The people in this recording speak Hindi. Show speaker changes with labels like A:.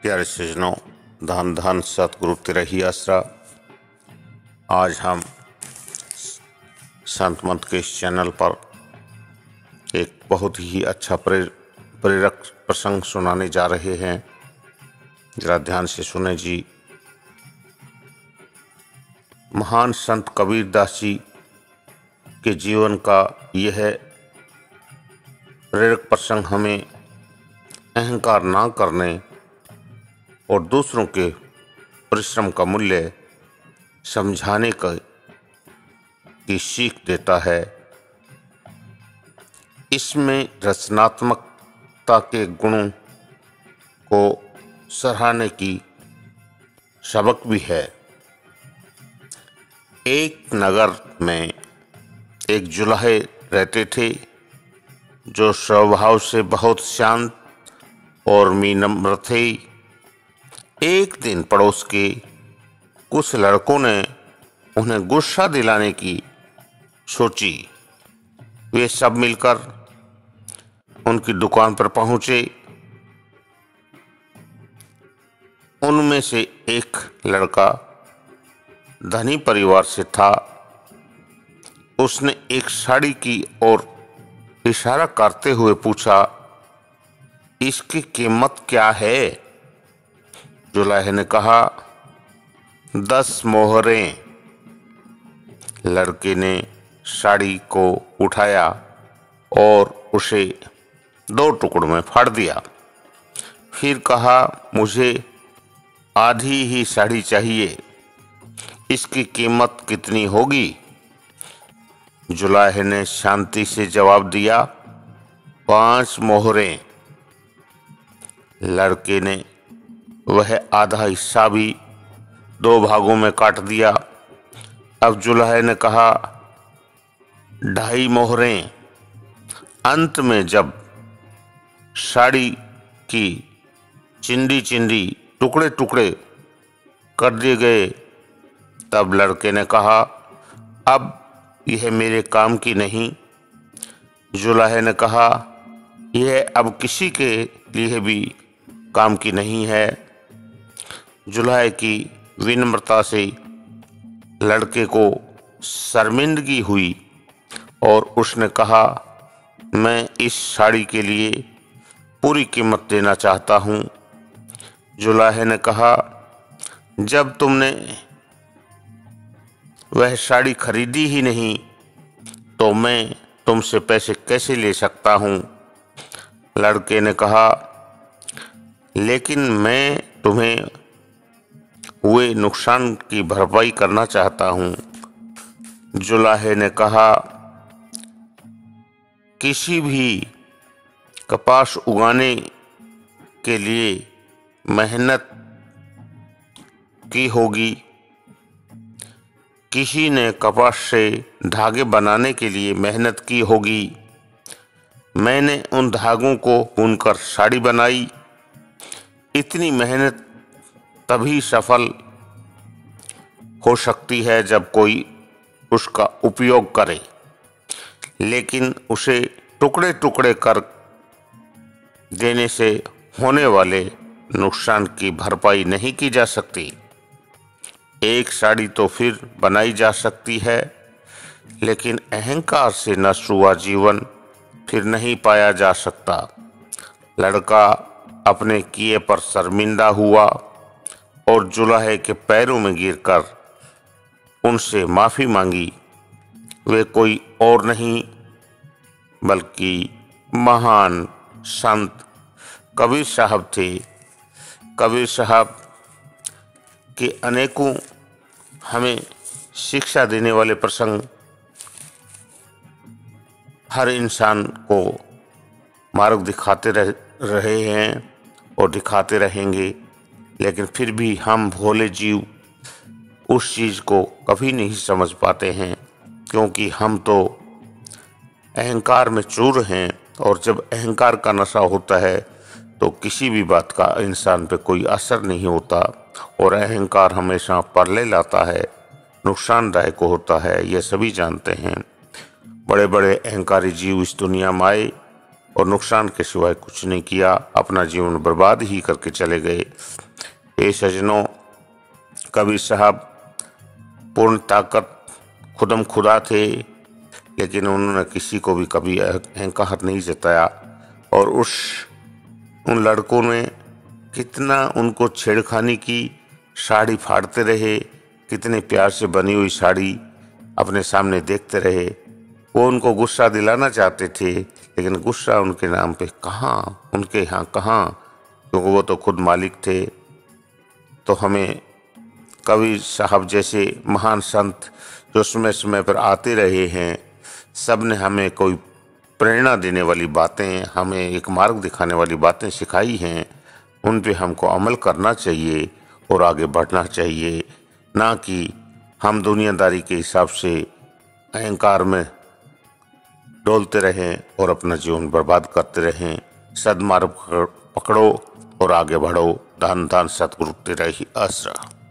A: प्यारे सज्जनों, धन धन सतगुरु तेरा ही आसरा। आज हम संत मंत के इस चैनल पर एक बहुत ही अच्छा प्रेरक प्रसंग सुनाने जा रहे हैं। जरा ध्यान से सुने जी। महान संत कबीरदास जी के जीवन का यह प्रेरक प्रसंग हमें अहंकार ना करने और दूसरों के परिश्रम का मूल्य समझाने की सीख देता है। इसमें रचनात्मकता के गुणों को सराहने की सबक भी है। एक नगर में एक जुलाहे रहते थे जो स्वभाव से बहुत शांत और विनम्र थे। एक दिन पड़ोस के कुछ लड़कों ने उन्हें गुस्सा दिलाने की सोची। वे सब मिलकर उनकी दुकान पर पहुंचे। उनमें से एक लड़का धनी परिवार से था। उसने एक साड़ी की ओर इशारा करते हुए पूछा, इसकी कीमत क्या है? जुलाहे ने कहा, 10 मोहरें। लड़के ने साड़ी को उठाया और उसे 2 टुकड़ों में फाड़ दिया। फिर कहा, मुझे आधी ही साड़ी चाहिए, इसकी कीमत कितनी होगी? जुलाहे ने शांति से जवाब दिया, 5 मोहरें। लड़के ने वह आधा हिस्सा भी 2 भागों में काट दिया। अब जुलाहे ने कहा, 2.5 मोहरें। अंत में जब साड़ी की चिंदी टुकड़े टुकड़े कर दिए गए, तब लड़के ने कहा, अब यह मेरे काम की नहीं। जुलाहे ने कहा, यह अब किसी के लिए भी काम की नहीं है। जुलाहे की विनम्रता से लड़के को शर्मिंदगी हुई और उसने कहा, मैं इस साड़ी के लिए पूरी कीमत देना चाहता हूँ। जुलाहे ने कहा, जब तुमने वह साड़ी खरीदी ही नहीं तो मैं तुमसे पैसे कैसे ले सकता हूँ? लड़के ने कहा, लेकिन मैं तुम्हें हुए नुकसान की भरपाई करना चाहता हूँ। जुलाहे ने कहा, किसी भी कपास उगाने के लिए मेहनत की होगी। किसी ने कपास से धागे बनाने के लिए मेहनत की होगी। मैंने उन धागों को बुनकर साड़ी बनाई। इतनी मेहनत तभी सफल हो सकती है जब कोई उसका उपयोग करे, लेकिन उसे टुकड़े टुकड़े कर देने से होने वाले नुकसान की भरपाई नहीं की जा सकती। एक साड़ी तो फिर बनाई जा सकती है, लेकिन अहंकार से नष्ट हुआ जीवन फिर नहीं पाया जा सकता। लड़का अपने किए पर शर्मिंदा हुआ और जुलाहे के पैरों में गिरकर उनसे माफ़ी मांगी। वे कोई और नहीं बल्कि महान संत कबीर साहब थे। कबीर साहब के अनेकों हमें शिक्षा देने वाले प्रसंग हर इंसान को मार्ग दिखाते रहे हैं और दिखाते रहेंगे, लेकिन फिर भी हम भोले जीव उस चीज़ को कभी नहीं समझ पाते हैं, क्योंकि हम तो अहंकार में चूर हैं। और जब अहंकार का नशा होता है तो किसी भी बात का इंसान पे कोई असर नहीं होता और अहंकार हमेशा परले लाता है, नुकसानदायक होता है। यह सभी जानते हैं। बड़े बड़े अहंकारी जीव इस दुनिया में आए और नुकसान के सिवाय कुछ नहीं किया, अपना जीवन बर्बाद ही करके चले गए। ये सज्जनों, कबीर साहब पूर्ण ताकत खुदम खुदा थे, लेकिन उन्होंने किसी को भी कभी अहंकार नहीं जताया। और उन लड़कों ने कितना उनको छेड़खानी की, साड़ी फाड़ते रहे, कितने प्यार से बनी हुई साड़ी अपने सामने देखते रहे। वो उनको गुस्सा दिलाना चाहते थे, लेकिन गुस्सा उनके नाम पे कहाँ, उनके यहाँ कहाँ, क्योंकि वो तो खुद मालिक थे। तो हमें कबीर साहब जैसे महान संत जो समय समय पर आते रहे हैं, सब ने हमें कोई प्रेरणा देने वाली बातें, हमें एक मार्ग दिखाने वाली बातें सिखाई हैं। उन पे हमको अमल करना चाहिए और आगे बढ़ना चाहिए, ना कि हम दुनियादारी के हिसाब से अहंकार में डोलते रहें और अपना जीवन बर्बाद करते रहें। सद्मार्ग पकड़ो और आगे बढ़ो। धन धन सतगुरु तेरा ही आसरा।